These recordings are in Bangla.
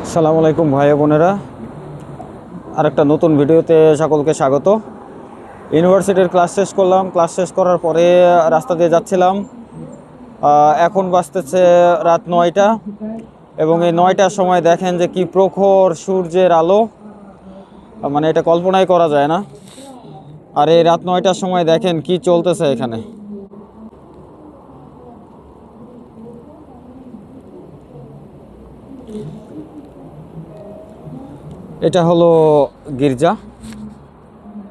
আসসালামু আলাইকুম ভাই বোনেরা, আরেকটা নতুন ভিডিওতে সকলকে স্বাগত। ইউনিভার্সিটির ক্লাস শেষ করলাম। ক্লাস শেষ করার পরে রাস্তা দিয়ে যাচ্ছিলাম। এখন বাজতেছে রাত 9টা এবং এই 9টার সময় দেখেন যে কি প্রখর সূর্যের আলো, মানে এটা কল্পনাই করা যায় না। আর এই রাত 9টার সময় দেখেন কি চলতেছে এখানে। এটা হলো গির্জা,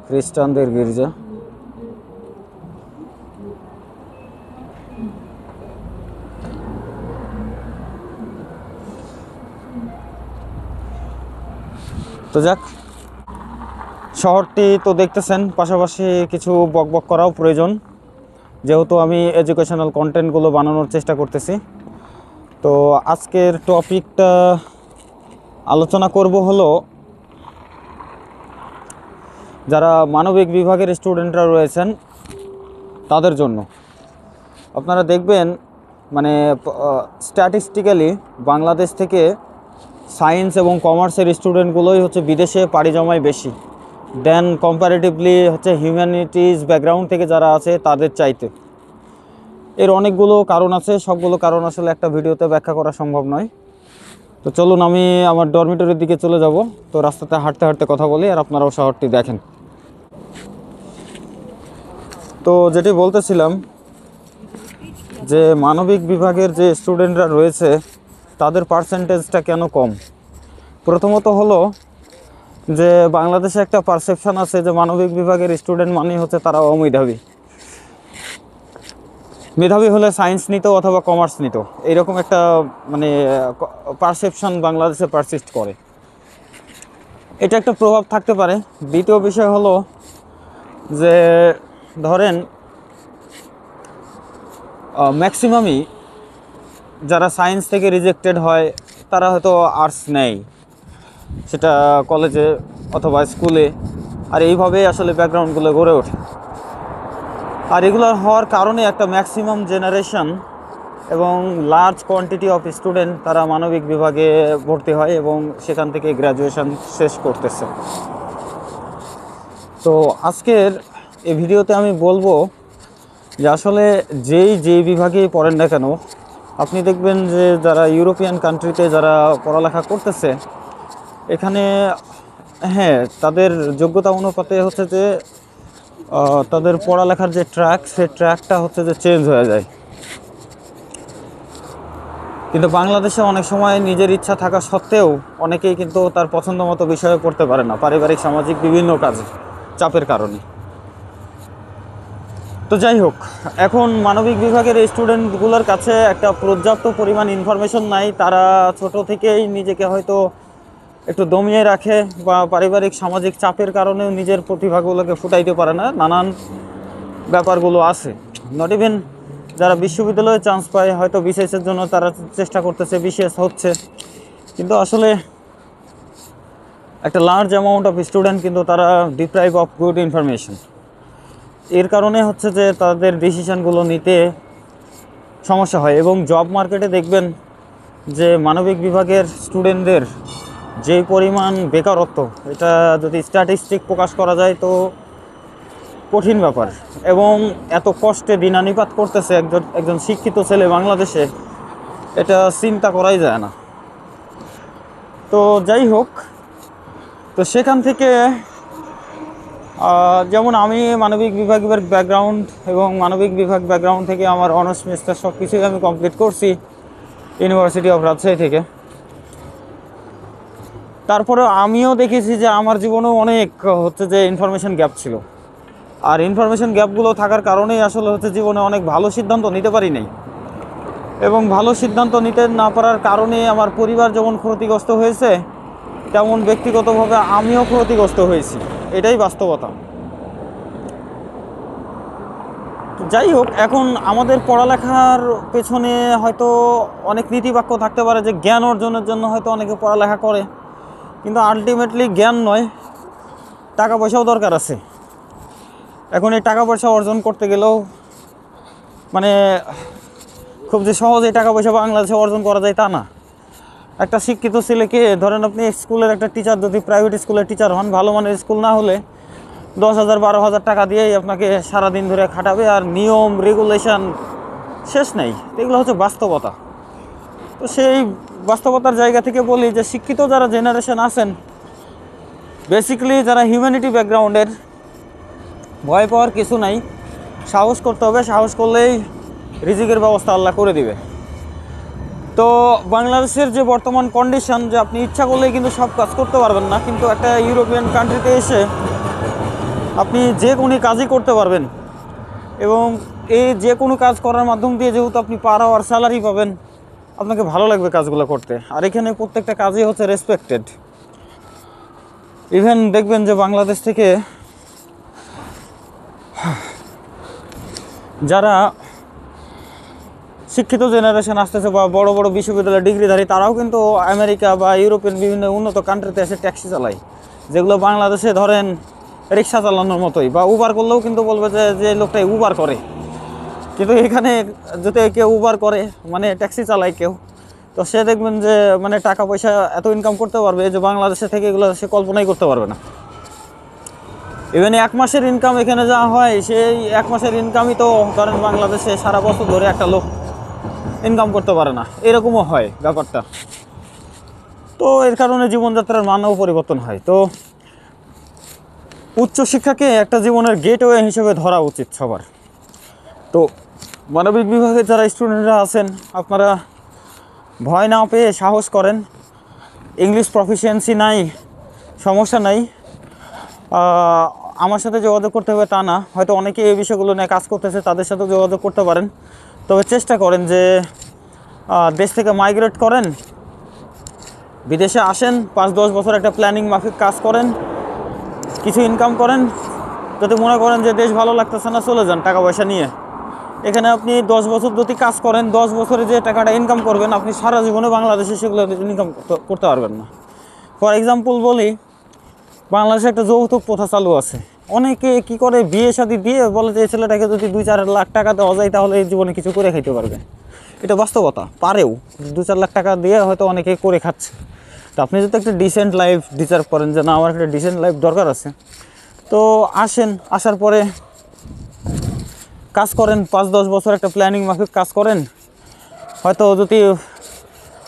খ্রিস্টানদের গির্জা। তো যাক, শহরটি তো দেখতেছেন, পাশাপাশি কিছু বকবক করাও প্রয়োজন, যেহেতু আমি এডুকেশনাল কন্টেন্টগুলো বানানোর চেষ্টা করতেছি। তো আজকের টপিকটা আলোচনা করব হলো যারা মানবিক বিভাগের স্টুডেন্টরা রয়েছেন তাদের জন্য। আপনারা দেখবেন মানে স্ট্যাটিস্টিক্যালি বাংলাদেশ থেকে সায়েন্স এবং কমার্সের স্টুডেন্টগুলোই হচ্ছে বিদেশে পাড়ি জমায় বেশি দেন কম্পারেটিভলি হচ্ছে হিউম্যানিটিজ ব্যাকগ্রাউন্ড থেকে যারা আছে তাদের চাইতে। এর অনেকগুলো কারণ আছে, সবগুলো কারণ আসলে একটা ভিডিওতে ব্যাখ্যা করা সম্ভব নয়। তো চলুন আমি আমার ডরমিটরির দিকে চলে যাব। তো রাস্তাতে হাঁটতে হাঁটতে কথা বলি আর আপনারাও শহরটি দেখেন। তো যেটি বলতেছিলাম যে মানবিক বিভাগের যে স্টুডেন্টরা রয়েছে তাদের পার্সেন্টেজটা কেন কম। প্রথমত হলো যে বাংলাদেশে একটা পারসেপশন আছে যে মানবিক বিভাগের স্টুডেন্ট মানে হচ্ছে তারা অমেধাবী। মেধাবী হলে সায়েন্স নিত অথবা কমার্স নিত, এইরকম একটা মানে পারসেপশন বাংলাদেশে পারসিস্ট করে। এটা একটা প্রভাব থাকতে পারে। দ্বিতীয় বিষয় হলো যে ধরেন ম্যাক্সিমামই যারা সায়েন্স থেকে রিজেক্টেড হয় তারা হয়তো আর্টস নেয়, সেটা কলেজে অথবা স্কুলে, আর এইভাবেই আসলে ব্যাকগ্রাউন্ডগুলো গড়ে ওঠে। আর এগুলো হওয়ার কারণে একটা ম্যাক্সিমাম জেনারেশন এবং লার্জ কোয়ান্টিটি অফ স্টুডেন্ট তারা মানবিক বিভাগে ভর্তি হয় এবং সেখান থেকে গ্র্যাজুয়েশন শেষ করতেছে। তো আজকের এই ভিডিওতে আমি বলবো যে আসলে যেই বিভাগেই পড়েন না কেন, আপনি দেখবেন যে যারা ইউরোপিয়ান কান্ট্রিতে যারা পড়ালেখা করতেছে এখানে, হ্যাঁ, তাদের যোগ্যতা অনুপাতে হচ্ছে যে তাদের পড়ালেখার যে ট্র্যাক, সেই ট্র্যাকটা হচ্ছে যে চেঞ্জ হয়ে যায়। কিন্তু বাংলাদেশে অনেক সময় নিজের ইচ্ছা থাকা সত্ত্বেও অনেকেই কিন্তু তার পছন্দ মতো বিষয়ে পড়তে পারে না, পারিবারিক সামাজিক বিভিন্ন কাজে চাপের কারণে। তো যাই হোক, এখন মানবিক বিভাগের এই স্টুডেন্টগুলোর কাছে একটা পর্যাপ্ত পরিমাণ ইনফরমেশন নাই। তারা ছোট থেকেই নিজেকে হয়তো একটু দমিয়ে রাখে বা পারিবারিক সামাজিক চাপের কারণেও নিজের প্রতিভাগুলোকে ফুটাইতে পারে না, নানান ব্যাপারগুলো আছে। নট ইভেন যারা বিশ্ববিদ্যালয়ে চান্স পায়, হয়তো বিসিএসের জন্য তারা চেষ্টা করতেছে, বিসিএস হচ্ছে, কিন্তু আসলে একটা লার্জ অ্যামাউন্ট অফ স্টুডেন্ট কিন্তু তারা ডিপ্রাইভ অফ গুড ইনফরমেশন। এর কারণে হচ্ছে যে তাদের ডিসিশনগুলো নিতে সমস্যা হয়। এবং জব মার্কেটে দেখবেন যে মানবিক বিভাগের স্টুডেন্টদের যে পরিমাণ বেকারত্ব, এটা যদি স্ট্যাটিস্টিক প্রকাশ করা যায় তো কঠিন ব্যাপার। এবং এত কষ্টে দিনানিপাত করতেছে একজন শিক্ষিত ছেলে বাংলাদেশে, এটা চিন্তা করাই যায় না। তো যাই হোক, তো সেখান থেকে যেমন আমি মানবিক বিভাগের ব্যাকগ্রাউন্ড এবং মানবিক বিভাগ ব্যাকগ্রাউন্ড থেকে আমার অনার্স মাস্টার সব কিছুই আমি কমপ্লিট করছি ইউনিভার্সিটি অফ রাজশাহী থেকে। তারপরে আমিও দেখেছি যে আমার জীবনেও অনেক হচ্ছে যে ইনফরমেশন গ্যাপ ছিল। আর ইনফরমেশন গ্যাপগুলো থাকার কারণেই আসলে হচ্ছে জীবনে অনেক ভালো সিদ্ধান্ত নিতে পারি নাই। এবং ভালো সিদ্ধান্ত নিতে না পারার কারণে আমার পরিবার যেমন ক্ষতিগ্রস্ত হয়েছে, তেমন ব্যক্তিগতভাবে আমিও ক্ষতিগ্রস্ত হয়েছি, এটাই বাস্তবতা। যাই হোক, এখন আমাদের পড়ালেখার পেছনে হয়তো অনেক নীতিবাক্য থাকতে পারে যে জ্ঞান অর্জনের জন্য হয়তো অনেকে পড়ালেখা করে, কিন্তু আলটিমেটলি জ্ঞান নয়, টাকা পয়সাও দরকার আছে। এখন এই টাকা পয়সা অর্জন করতে গেলেও মানে খুব যে সহজে টাকা পয়সা বাংলাদেশে অর্জন করা যায় তা না। একটা শিক্ষিত ছেলেকে ধরেন আপনি স্কুলের একটা টিচার, যদি প্রাইভেট স্কুলের টিচার হন, ভালো মানের স্কুল না হলে 10,000 12,000 টাকা দিয়েই আপনাকে সারাদিন ধরে খাটাবে, আর নিয়ম রেগুলেশন শেষ নেই। এগুলো হচ্ছে বাস্তবতা। তো সেই বাস্তবতার জায়গা থেকে বলি যে শিক্ষিত যারা জেনারেশন আছেন, বেসিক্যালি যারা হিউম্যানিটি ব্যাকগ্রাউন্ডের, ভয় পাওয়ার কিছু নাই, সাহস করতে হবে। সাহস করলেই রিজিকের ব্যবস্থা আল্লাহ করে দিবে। তো বাংলাদেশের যে বর্তমান কন্ডিশন, যে আপনি ইচ্ছা করলেই কিন্তু সব কাজ করতে পারবেন না, কিন্তু একটা ইউরোপিয়ান কান্ট্রিতে এসে আপনি যে কোনো কাজই করতে পারবেন, এবং এই যে কোনো কাজ করার মাধ্যম দিয়ে যেহেতু আপনি পার আওয়ার স্যালারি পাবেন, আপনাকে ভালো লাগবে কাজগুলো করতে। আর এখানে প্রত্যেকটা কাজই হচ্ছে রেসপেক্টেড। ইভেন দেখবেন যে বাংলাদেশ থেকে যারা শিক্ষিত জেনারেশন আসতেছে বা বড় বড় বিশ্ববিদ্যালয়ের ডিগ্রিধারী, তারাও কিন্তু আমেরিকা বা ইউরোপিয়ান বিভিন্ন উন্নত কান্ট্রিতে এসে ট্যাক্সি চালায়, যেগুলো বাংলাদেশে ধরেন রিক্সা চালানোর মতোই, বা উবার করলেও কিন্তু বলবে যে লোকটাই উবার করে। কিন্তু এখানে যদি কেউ উবার করে, মানে ট্যাক্সি চালায় কেউ, তো সে দেখবেন যে মানে টাকা পয়সা এত ইনকাম করতে পারবে যে বাংলাদেশে থেকে এগুলো সে কল্পনাই করতে পারবে না। ইভেন 1 মাসের ইনকাম এখানে যা হয়, সেই 1 মাসের ইনকামই তো ধরেন বাংলাদেশে সারা বছর ধরে একটা লোক ইনকাম করতে পারে না, এরকমও হয় ব্যাপারটা। তো এর কারণে জীবনযাত্রার মানও পরিবর্তন হয়। তো উচ্চশিক্ষাকে একটা জীবনের গেটওয়ে হিসেবে ধরা উচিত সবার। তো মানবিক বিভাগের যারা স্টুডেন্টরা আছেন, আপনারা ভয় না পেয়ে সাহস করেন। ইংলিশ প্রফিসিয়েন্সি নাই, সমস্যা নাই, আমার সাথে যোগাযোগ করতে হবে তা না, হয়তো অনেকে এই বিষয়গুলো নিয়ে কাজ করতেছে, তাদের সাথেও যোগাযোগ করতে পারেন। তবে চেষ্টা করেন যে দেশ থেকে মাইগ্রেট করেন, বিদেশে আসেন, 5-10 বছর একটা প্ল্যানিং মাফিক কাজ করেন, কিছু ইনকাম করেন। যদি মনে করেন যে দেশ ভালো লাগতেছে না, চলে যান টাকা পয়সা নিয়ে। এখানে আপনি 10 বছর যদি কাজ করেন, 10 বছরে যে টাকাটা ইনকাম করবেন, আপনি সারা জীবনে বাংলাদেশে সেগুলো ইনকাম করতে পারবেন না। ফর এক্সাম্পল বলি, বাংলাদেশে একটা যৌতুক প্রথা চালু আছে। অনেকে কি করে, বিয়ে শাদী দিয়ে বলে যে এই ছেলেটাকে যদি 2-4 লাখ টাকা দেওয়া যায় তাহলে এই জীবনে কিছু করে খাইতে পারবে। এটা বাস্তবতা, পারেও 2-4 লাখ টাকা দিয়ে হয়তো অনেকে করে খাচ্ছে। তো আপনি যদি একটা ডিসেন্ট লাইফ ডিজার্ভ করেন, যে না আমার একটা ডিসেন্ট লাইফ দরকার আছে, তো আসেন, আসার পরে কাজ করেন, 5-10 বছর একটা প্ল্যানিং মাফিক কাজ করেন। হয়তো যদি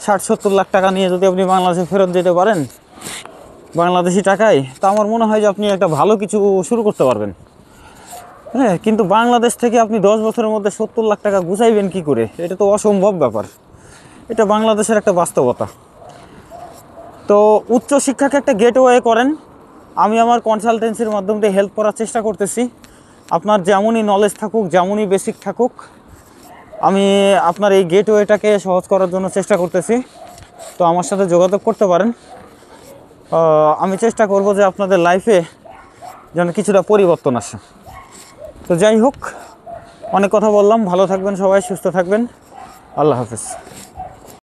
60-70 লাখ টাকা নিয়ে যদি আপনি বাংলাদেশে ফেরত দিতে পারেন বাংলাদেশি টাকায়, তা আমার মনে হয় যে আপনি একটা ভালো কিছু শুরু করতে পারবেন। হ্যাঁ, কিন্তু বাংলাদেশ থেকে আপনি 10 বছরের মধ্যে 70 লাখ টাকা গুছাইবেন কি করে? এটা তো অসম্ভব ব্যাপার। এটা বাংলাদেশের একটা বাস্তবতা। তো উচ্চশিক্ষাকে একটা গেটওয়ে করেন। আমি আমার কনসালটেন্সির মাধ্যম দিয়ে হেল্প করার চেষ্টা করতেছি। আপনার যেমনই নলেজ থাকুক, যেমনই বেসিক থাকুক, আমি আপনার এই গেটওয়েটাকে সহজ করার জন্য চেষ্টা করতেছি। তো আমার সাথে যোগাযোগ করতে পারেন। আমি চেষ্টা করব যে আপনাদের লাইফে যেন কিছুটা পরিবর্তন আসে। তো যাই হোক, অনেক কথা বললাম। ভালো থাকবেন সবাই, সুস্থ থাকবেন। আল্লাহ হাফেজ।